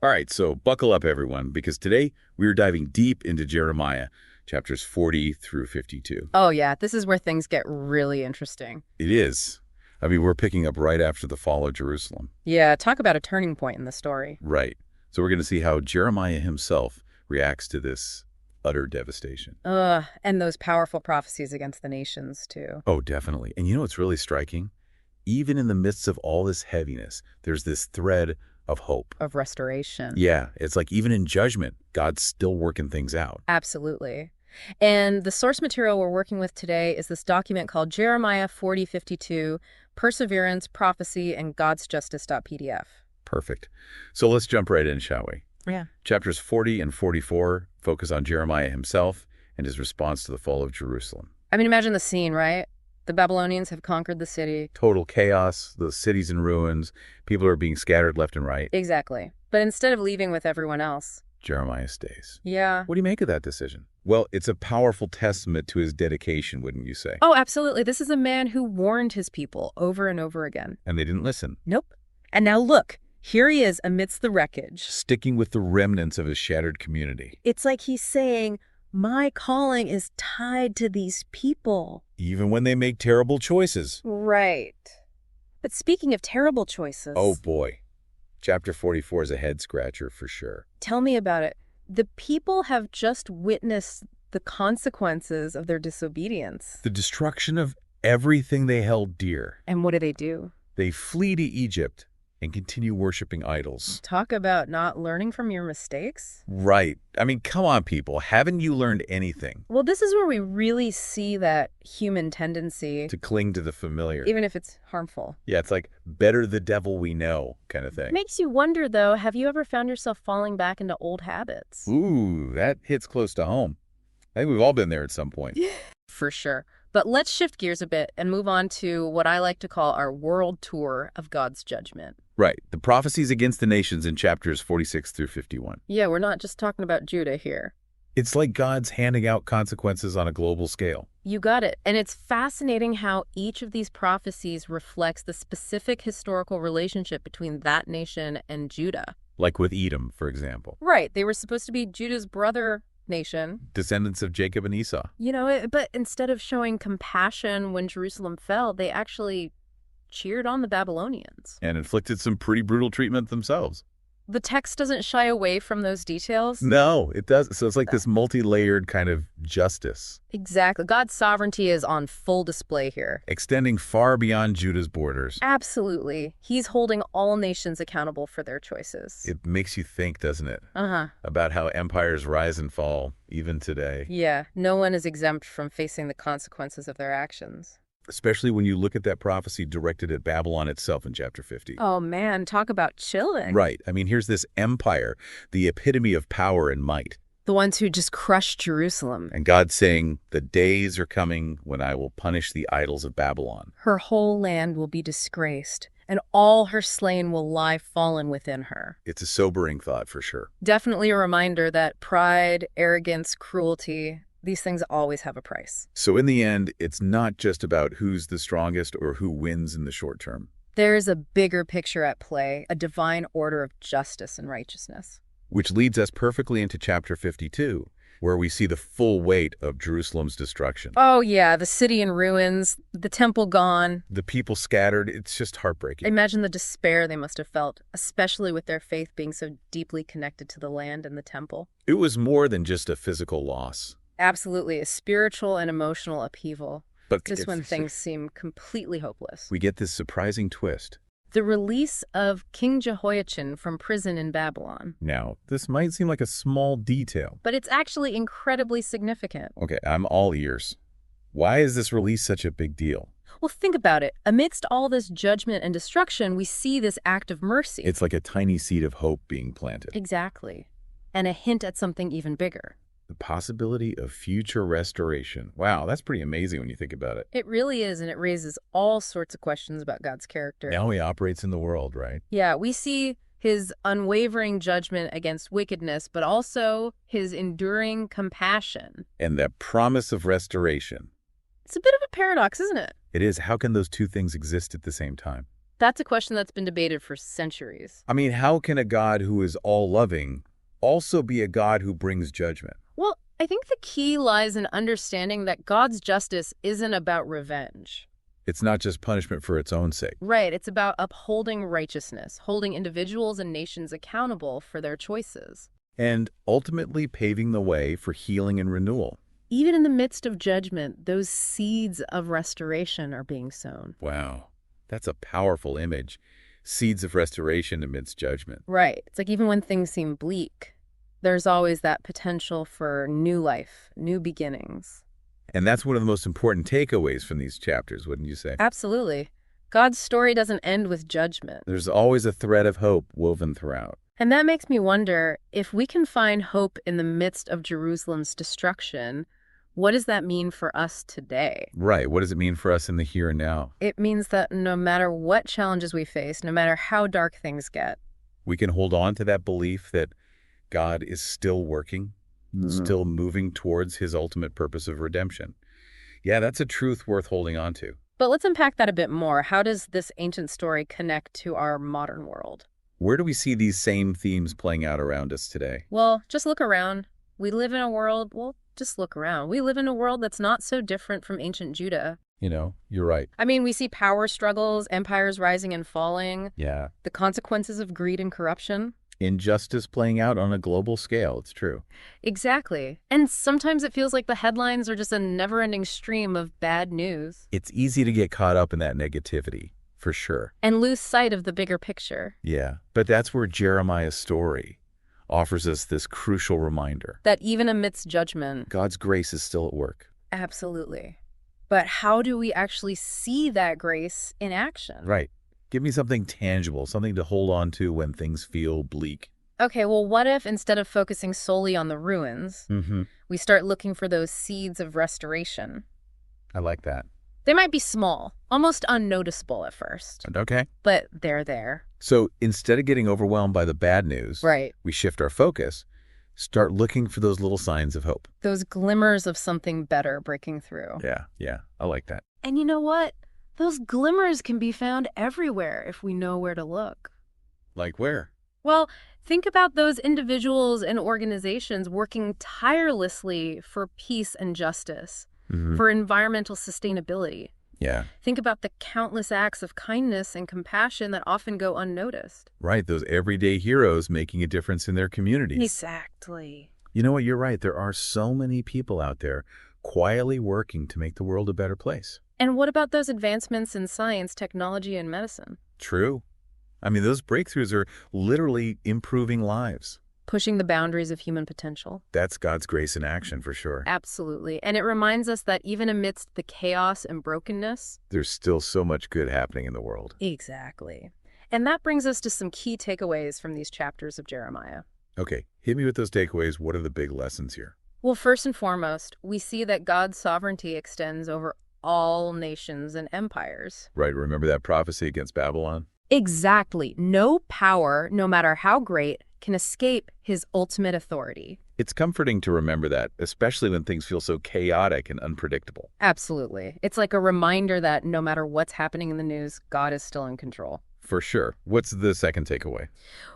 All right, so buckle up, everyone, because today we are diving deep into Jeremiah, chapters 40 through 52. Oh, yeah, this is where things get really interesting. It is. I mean, we're picking up right after the fall of Jerusalem. Yeah, talk about a turning point in the story. Right. So we're going to see how Jeremiah himself reacts to this utter devastation. And those powerful prophecies against the nations, too. Oh, definitely. And you know what's really striking? Even in the midst of all this heaviness, there's this thread of hope. Of restoration. Yeah, it's like even in judgment, God's still working things out. Absolutely. And the source material we're working with today is this document called Jeremiah 40:52, Perseverance, Prophecy, and God's Justice.pdf. Perfect. So let's jump right in, shall we? Yeah. Chapters 40 and 44 focus on Jeremiah himself and his response to the fall of Jerusalem. I mean, imagine the scene, right? The Babylonians have conquered the city. Total chaos, the city's in ruins, people are being scattered left and right. Exactly. But instead of leaving with everyone else. Jeremiah stays. Yeah. What do you make of that decision? Well, it's a powerful testament to his dedication, wouldn't you say? Oh, absolutely. This is a man who warned his people over and over again. And they didn't listen. Nope. And now look, here he is amidst the wreckage. Sticking with the remnants of his shattered community. It's like he's saying, my calling is tied to these people. Even when they make terrible choices. Right. But speaking of terrible choices. Oh boy. Chapter 44 is a head-scratcher for sure. Tell me about it. The people have just witnessed the consequences of their disobedience. The destruction of everything they held dear. And what do? They flee to Egypt and continue worshiping idols. Talk about not learning from your mistakes. Right. I mean, come on, people. Haven't you learned anything? Well, this is where we really see that human tendency To cling to the familiar. even if it's harmful. Yeah, it's like better the devil we know kind of thing. Makes you wonder, though, have you ever found yourself falling back into old habits? Ooh, that hits close to home. I think we've all been there at some point. For sure. But let's shift gears a bit and move on to what I like to call our world tour of God's judgment. Right. The prophecies against the nations in chapters 46 through 51. Yeah, we're not just talking about Judah here. It's like God's handing out consequences on a global scale. You got it. And it's fascinating how each of these prophecies reflects the specific historical relationship between that nation and Judah. Like with Edom, for example. Right. They were supposed to be Judah's brother nation. Descendants of Jacob and Esau. But instead of showing compassion when Jerusalem fell, they actually cheered on the Babylonians. And inflicted some pretty brutal treatment themselves. The text doesn't shy away from those details. No, it does. So it's like this multi-layered kind of justice. Exactly. God's sovereignty is on full display here. Extending far beyond Judah's borders. Absolutely. He's holding all nations accountable for their choices. It makes you think, doesn't it? Uh-huh. About how empires rise and fall, even today. Yeah, no one is exempt from facing the consequences of their actions. Especially when you look at that prophecy directed at Babylon itself in chapter 50. Oh man, talk about chilling. Right. I mean, here's this empire, the epitome of power and might. The ones who just crushed Jerusalem. And God saying, the days are coming when I will punish the idols of Babylon. Her whole land will be disgraced, and all her slain will lie fallen within her. It's a sobering thought for sure. Definitely a reminder that pride, arrogance, cruelty, these things always have a price. So in the end, it's not just about who's the strongest or who wins in the short term. There is a bigger picture at play, a divine order of justice and righteousness. Which leads us perfectly into chapter 52, where we see the full weight of Jerusalem's destruction. Oh yeah, the city in ruins, the temple gone. The people scattered. It's just heartbreaking. Imagine the despair they must have felt, especially with their faith being so deeply connected to the land and the temple. It was more than just a physical loss. Absolutely, a spiritual and emotional upheaval. But Just when things seem completely hopeless. we get this surprising twist. The release of King Jehoiachin from prison in Babylon. Now, this might seem like a small detail. But it's actually incredibly significant. Okay, I'm all ears. Why is this release such a big deal? Well, think about it. Amidst all this judgment and destruction, we see this act of mercy. It's like a tiny seed of hope being planted. Exactly. And a hint at something even bigger. The possibility of future restoration. Wow, that's pretty amazing when you think about it. It really is, and it raises all sorts of questions about God's character. Now he operates in the world, right? Yeah, we see his unwavering judgment against wickedness, but also his enduring compassion. And that promise of restoration. It's a bit of a paradox, isn't it? It is. How can those two things exist at the same time? That's a question that's been debated for centuries. I mean, how can a God who is all-loving also be a God who brings judgment? Well, I think the key lies in understanding that God's justice isn't about revenge. It's not just punishment for its own sake. Right, it's about upholding righteousness, holding individuals and nations accountable for their choices. And ultimately paving the way for healing and renewal. Even in the midst of judgment, those seeds of restoration are being sown. Wow, that's a powerful image. Seeds of restoration amidst judgment. Right, it's like even when things seem bleak, there's always that potential for new life, new beginnings. And that's one of the most important takeaways from these chapters, wouldn't you say? Absolutely. God's story doesn't end with judgment. There's always a thread of hope woven throughout. And that makes me wonder, if we can find hope in the midst of Jerusalem's destruction, what does that mean for us today? Right. What does it mean for us in the here and now? It means that no matter what challenges we face, no matter how dark things get, We can hold on to that belief that God is still working, still moving towards his ultimate purpose of redemption. Yeah, that's a truth worth holding on to. But let's unpack that a bit more. How does this ancient story connect to our modern world? Where do we see these same themes playing out around us today? Well, just look around. We live in a world, just look around. We live in a world that's not so different from ancient Judah. You're right. I mean, we see power struggles, empires rising and falling, Yeah. the consequences of greed and corruption. Injustice playing out on a global scale, it's true. Exactly. And sometimes it feels like the headlines are just a never-ending stream of bad news It's easy to get caught up in that negativity, for sure. and lose sight of the bigger picture. Yeah, but that's where Jeremiah's story offers us this crucial reminder. That even amidst judgment, God's grace is still at work. absolutely. But how do we actually see that grace in action? Right. Give me something tangible, something to hold on to when things feel bleak. Okay, well, what if instead of focusing solely on the ruins, we start looking for those seeds of restoration? I like that. They might be small, almost unnoticeable at first, Okay. but they're there. So instead of getting overwhelmed by the bad news, Right. we shift our focus, start looking for those little signs of hope. Those glimmers of something better breaking through. Yeah, I like that. And you know what? Those glimmers can be found everywhere if we know where to look. Like where? Well, think about those individuals and organizations working tirelessly for peace and justice, for environmental sustainability. Yeah, Think about the countless acts of kindness and compassion that often go unnoticed. right. Those everyday heroes making a difference in their communities. Exactly. You know what? You're right. There are so many people out there quietly working to make the world a better place. And what about those advancements in science, technology, and medicine? True. I mean, those breakthroughs are literally improving lives. Pushing the boundaries of human potential. That's God's grace in action for sure. Absolutely. And it reminds us that even amidst the chaos and brokenness. There's still so much good happening in the world. Exactly. And that brings us to some key takeaways from these chapters of Jeremiah. Okay, hit me with those takeaways. What are the big lessons here? Well, first and foremost, we see that God's sovereignty extends over all nations and empires. Right, remember that prophecy against Babylon? Exactly. No power, no matter how great, can escape his ultimate authority. It's comforting to remember that, especially when things feel so chaotic and unpredictable. Absolutely. It's like a reminder that no matter what's happening in the news, God is still in control. For sure. What's the second takeaway?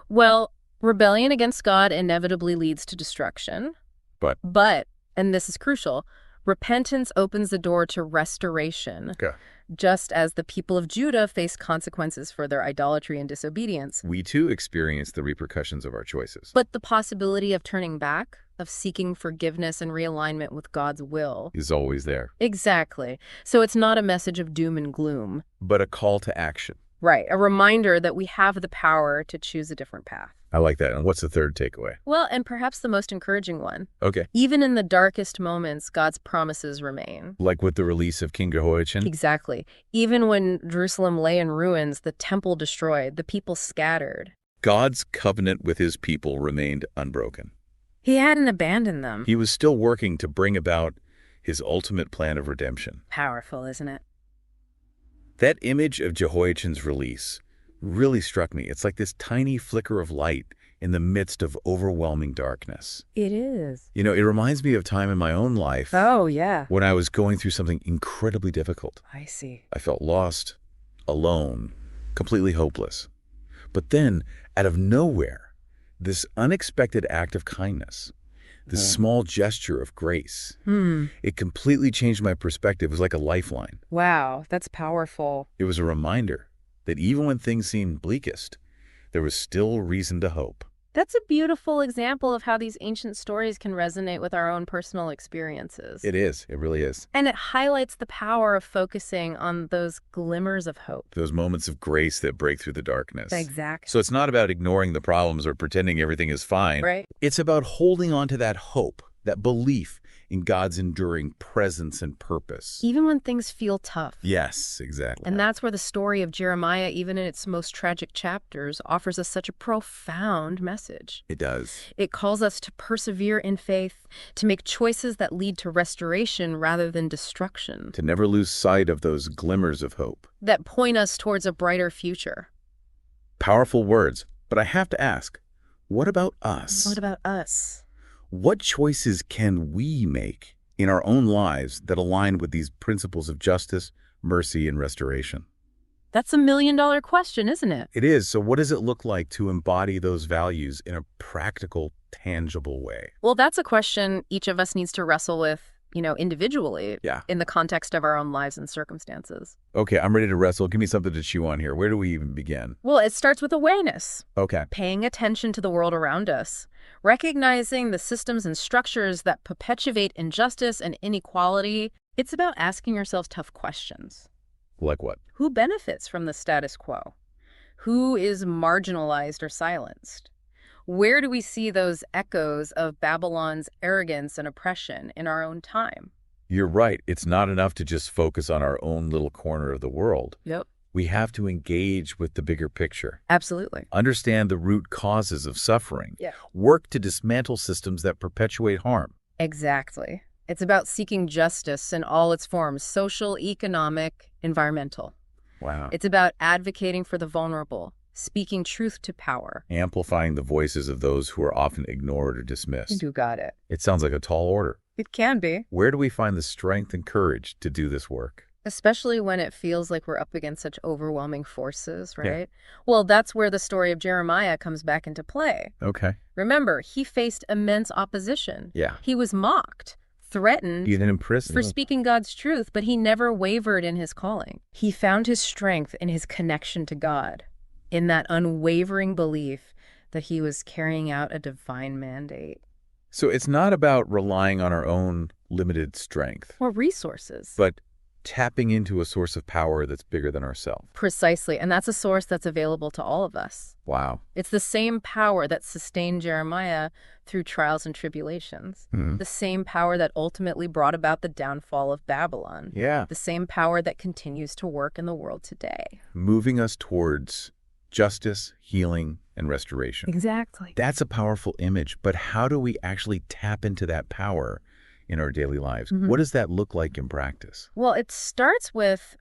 Well, rebellion against God inevitably leads to destruction. But, and this is crucial, repentance opens the door to restoration. Okay. Just as the people of Judah face consequences for their idolatry and disobedience. We too experience the repercussions of our choices. But the possibility of turning back, of seeking forgiveness and realignment with God's will. Is always there. Exactly. So it's not a message of doom and gloom. But a call to action. Right. A reminder that we have the power to choose a different path. I like that. And what's the third takeaway? Well, and perhaps the most encouraging one. Okay. Even in the darkest moments, God's promises remain. Like with the release of King Jehoiachin? Exactly. Even when Jerusalem lay in ruins, the temple destroyed, the people scattered. God's covenant with his people remained unbroken. He hadn't abandoned them. He was still working to bring about his ultimate plan of redemption. Powerful, isn't it? That image of Jehoiachin's release really struck me. It's like this tiny flicker of light in the midst of overwhelming darkness. It is. You know, it reminds me of time in my own life Oh, yeah. when I was going through something incredibly difficult. I see. I felt lost, alone, completely hopeless. But then, out of nowhere, this unexpected act of kindness, this small gesture of grace, it completely changed my perspective. It was like a lifeline. Wow, that's powerful. It was a reminder that even when things seemed bleakest, there was still reason to hope. That's a beautiful example of how these ancient stories can resonate with our own personal experiences. It is. It really is. And it highlights the power of focusing on those glimmers of hope. Those moments of grace that break through the darkness. Exactly. So it's not about ignoring the problems or pretending everything is fine. Right. It's about holding on to that hope, that belief in God's enduring presence and purpose. Even when things feel tough. Yes, exactly. And that's where the story of Jeremiah, even in its most tragic chapters, offers us such a profound message. It does. It calls us to persevere in faith, to make choices that lead to restoration rather than destruction, To never lose sight of those glimmers of hope. that point us towards a brighter future. Powerful words. But I have to ask, what about us? What about us? What choices can we make in our own lives that align with these principles of justice, mercy, and restoration? That's $1 million question, isn't it? It is. So what does it look like to embody those values in a practical, tangible way? Well, that's a question each of us needs to wrestle with, individually Yeah. in the context of our own lives and circumstances. Okay, I'm ready to wrestle. Give me something to chew on here. Where do we even begin? Well, it starts with awareness, Okay. paying attention to the world around us, recognizing the systems and structures that perpetuate injustice and inequality. It's about asking yourselves tough questions. Like what? Who benefits from the status quo? Who is marginalized or silenced? Where do we see those echoes of Babylon's arrogance and oppression in our own time? You're right. It's not enough to just focus on our own little corner of the world. Yep. We have to engage with the bigger picture. Absolutely. Understand the root causes of suffering. Yeah. Work to dismantle systems that perpetuate harm. Exactly. It's about seeking justice in all its forms, social, economic, environmental. Wow. It's about advocating for the vulnerable, speaking truth to power. Amplifying the voices of those who are often ignored or dismissed. You got it. It sounds like a tall order. It can be. Where do we find the strength and courage to do this work? Especially when it feels like we're up against such overwhelming forces, right? Yeah. Well, that's where the story of Jeremiah comes back into play. Okay. Remember, he faced immense opposition. Yeah. He was mocked, threatened Even in prison. for speaking God's truth, but he never wavered in his calling. He found his strength in his connection to God, in that unwavering belief that he was carrying out a divine mandate. So it's not about relying on our own limited strength, Or resources. but tapping into a source of power that's bigger than ourselves. Precisely, and that's a source that's available to all of us. Wow. It's the same power that sustained Jeremiah through trials and tribulations. The same power that ultimately brought about the downfall of Babylon. Yeah. The same power that continues to work in the world today. Moving us towards justice, healing, and restoration. Exactly. That's a powerful image, but how do we actually tap into that power in our daily lives? What does that look like in practice? Well, it starts with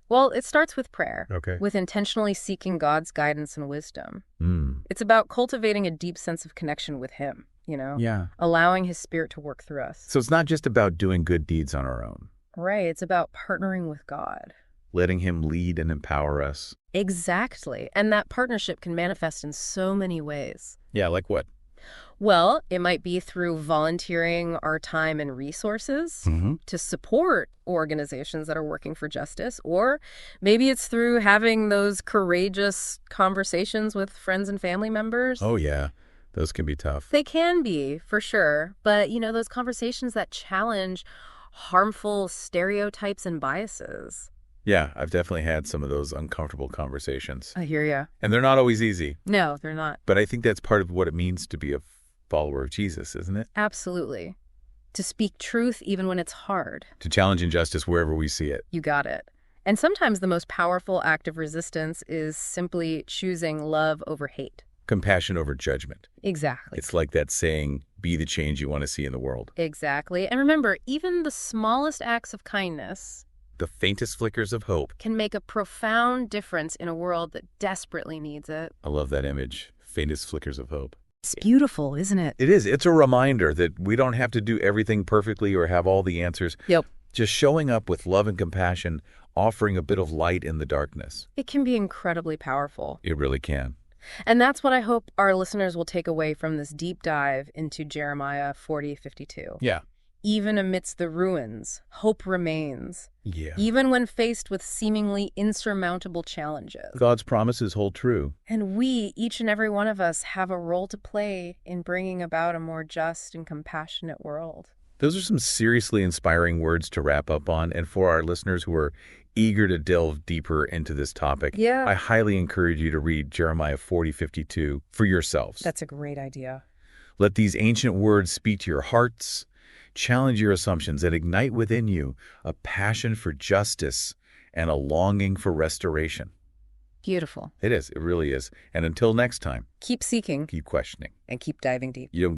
prayer. Okay. With intentionally seeking God's guidance and wisdom. Mm. It's about cultivating a deep sense of connection with him, Yeah. allowing his spirit to work through us. So it's not just about doing good deeds on our own, Right, it's about partnering with God. letting him lead and empower us. Exactly. And that partnership can manifest in so many ways. Yeah, like what? Well, it might be through volunteering our time and resources to support organizations that are working for justice, or maybe it's through having those courageous conversations with friends and family members. Oh, yeah. Those can be tough. They can be, for sure. But, those conversations that challenge harmful stereotypes and biases. Yeah, I've definitely had some of those uncomfortable conversations. I hear ya. And they're not always easy, No, they're not. but I think that's part of what it means to be a follower of Jesus, isn't it? Absolutely. To speak truth even when it's hard. To challenge injustice wherever we see it. You got it. And sometimes the most powerful act of resistance is simply choosing love over hate. Compassion over judgment. Exactly. It's like that saying, be the change you want to see in the world. Exactly. And remember, even the smallest acts of kindness The faintest flickers of hope. can make a profound difference in a world that desperately needs it. I love that image. Faintest flickers of hope. It's beautiful, isn't it? It is. It's a reminder that we don't have to do everything perfectly or have all the answers. Yep. Just showing up with love and compassion, offering a bit of light in the darkness. It can be incredibly powerful. It really can. And that's what I hope our listeners will take away from this deep dive into Jeremiah 40:52. Yeah. Even amidst the ruins, hope remains. Yeah. Even when faced with seemingly insurmountable challenges. God's promises hold true. And we, each and every one of us, have a role to play in bringing about a more just and compassionate world. Those are some seriously inspiring words to wrap up on. And for our listeners who are eager to delve deeper into this topic, I highly encourage you to read Jeremiah 40:52 for yourselves. That's a great idea. Let these ancient words speak to your hearts, challenge your assumptions, and ignite within you a passion for justice and a longing for restoration. Beautiful. It is. It really is. And until next time, Keep seeking keep questioning. and keep diving deep. You don't